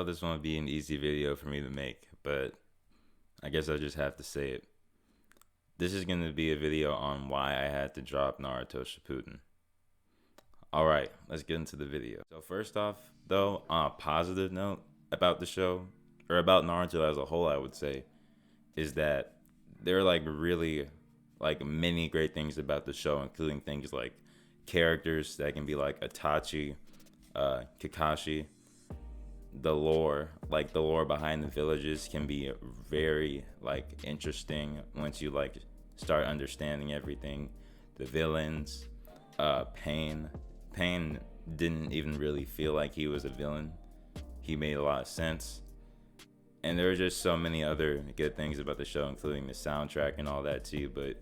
know this won't be an easy video for me to make, but I guess I just have to say it. This is going to be a video on why I had to drop Naruto Shippuden. Alright, let's get into the video. So first off, though, on a positive note about the show, or about Naruto as a whole, I would say, is that there are really many great things about the show, including things like characters that can be like Itachi, Kakashi. The lore behind the villages can be very interesting once you start understanding everything. The villains, Pain didn't even really feel like he was a villain. He made a lot of sense. And there are just so many other good things about the show, including the soundtrack and all that too. But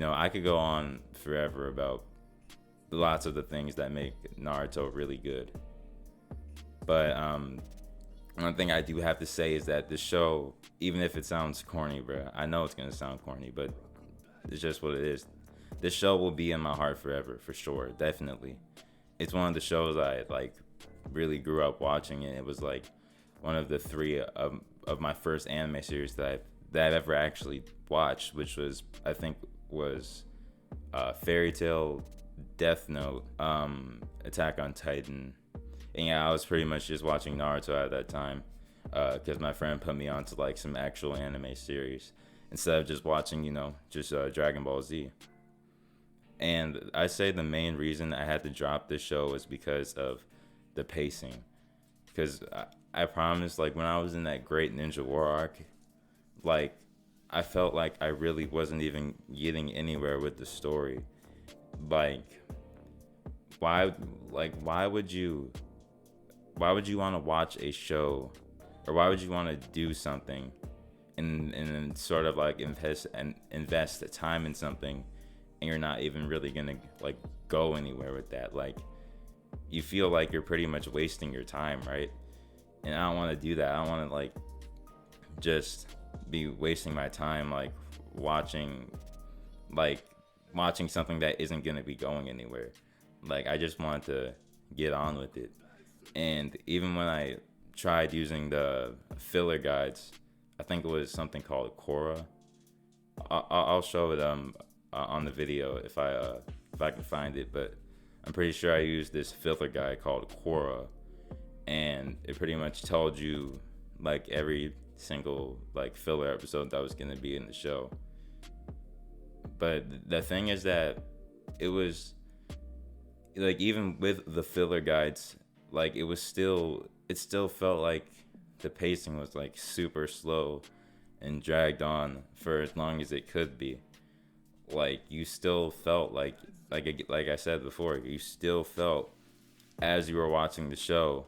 I could go on forever about lots of the things that make Naruto really good. But one thing I do have to say is that the show, even if it sounds corny, bro, I know it's gonna sound corny, but it's just what it is. This show will be in my heart forever, for sure, definitely. It's one of the shows I really grew up watching, and it was one of the three of my first anime series that I've ever actually watched, which was Fairy Tail, Death Note, Attack on Titan. And yeah, I was pretty much just watching Naruto at that time because my friend put me onto some actual anime series instead of just watching, Dragon Ball Z. And I say the main reason I had to drop this show was because of the pacing. Because I promise, when I was in that Great Ninja War arc, I felt like I really wasn't even getting anywhere with the story. Why would you want to watch a show, or why would you want to do something and sort of invest the time in something, and you're not even really gonna go anywhere with that? You feel like you're pretty much wasting your time, right? And I don't want to do that. I don't want to just be wasting my time watching something that isn't gonna be going anywhere. I just wanted to get on with it. And even when I tried using the filler guides, I think it was something called Quora. I'll show it on the video if I can find it, but I'm pretty sure I used this filler guide called Quora, and it pretty much told you every single filler episode that was gonna be in the show. But the thing is that it was even with the filler guides, it still felt like the pacing was super slow and dragged on for as long as it could be. You still felt like I said before, you still felt as you were watching the show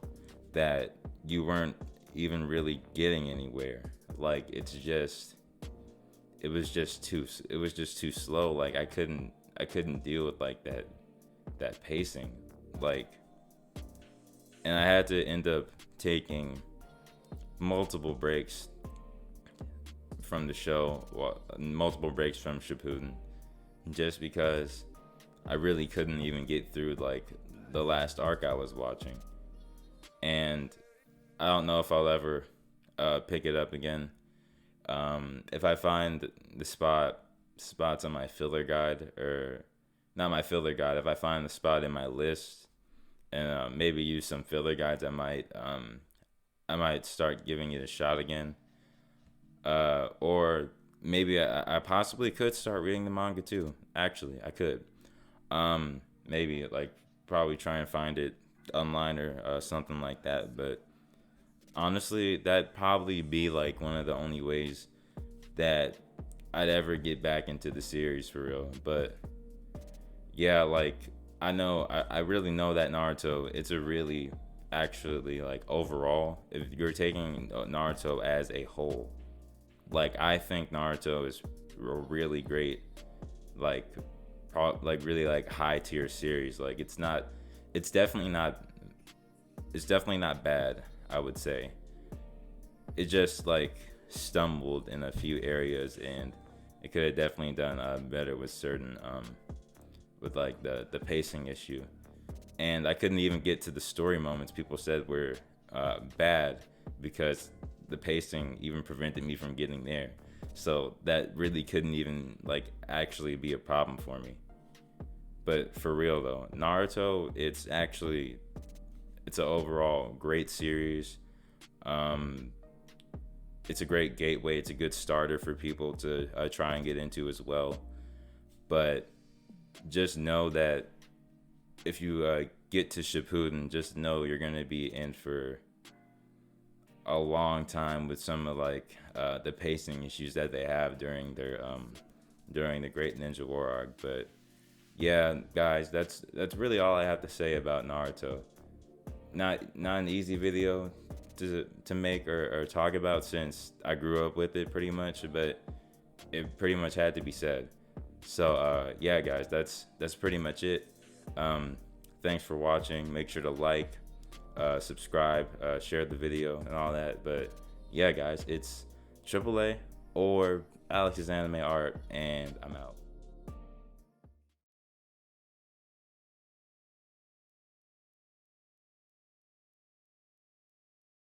that you weren't even really getting anywhere. It was just too slow. I couldn't deal with that pacing. And I had to end up taking multiple breaks from the show, multiple breaks from Shippuden, just because I really couldn't even get through the last arc I was watching. And I don't know if I'll ever pick it up again. If I find the spots on my filler guide, or not my filler guide, if I find the spot in my list and maybe use some filler guides, I might start giving it a shot again. Or maybe I possibly could start reading the manga too. Actually, I could. Maybe probably try and find it online or something like that. But honestly, that'd probably be one of the only ways that I'd ever get back into the series for real. But yeah, I really know that Naruto, it's a really, actually, overall, if you're taking Naruto as a whole, I think Naruto is a really great, really high tier series. It's definitely not bad, I would say. It just stumbled in a few areas, and it could have definitely done better with certain with the pacing issue. And I couldn't even get to the story moments people said were bad, because the pacing even prevented me from getting there. So that really couldn't even like actually be a problem for me. But for real though, Naruto, it's an overall great series. Um, it's a great gateway. It's a good starter for people to try and get into as well. But just know that if you get to Shippuden, just know you're gonna be in for a long time with some of like the pacing issues that they have during the Great Ninja War arc. But yeah, guys, that's really all I have to say about Naruto. Not an easy video to make or talk about, since I grew up with it pretty much, but it pretty much had to be said. So yeah, guys, that's pretty much it. Thanks for watching. Make sure to like, subscribe, share the video, and all that. But yeah, guys, it's AAA or Alex's Anime Art, and I'm out.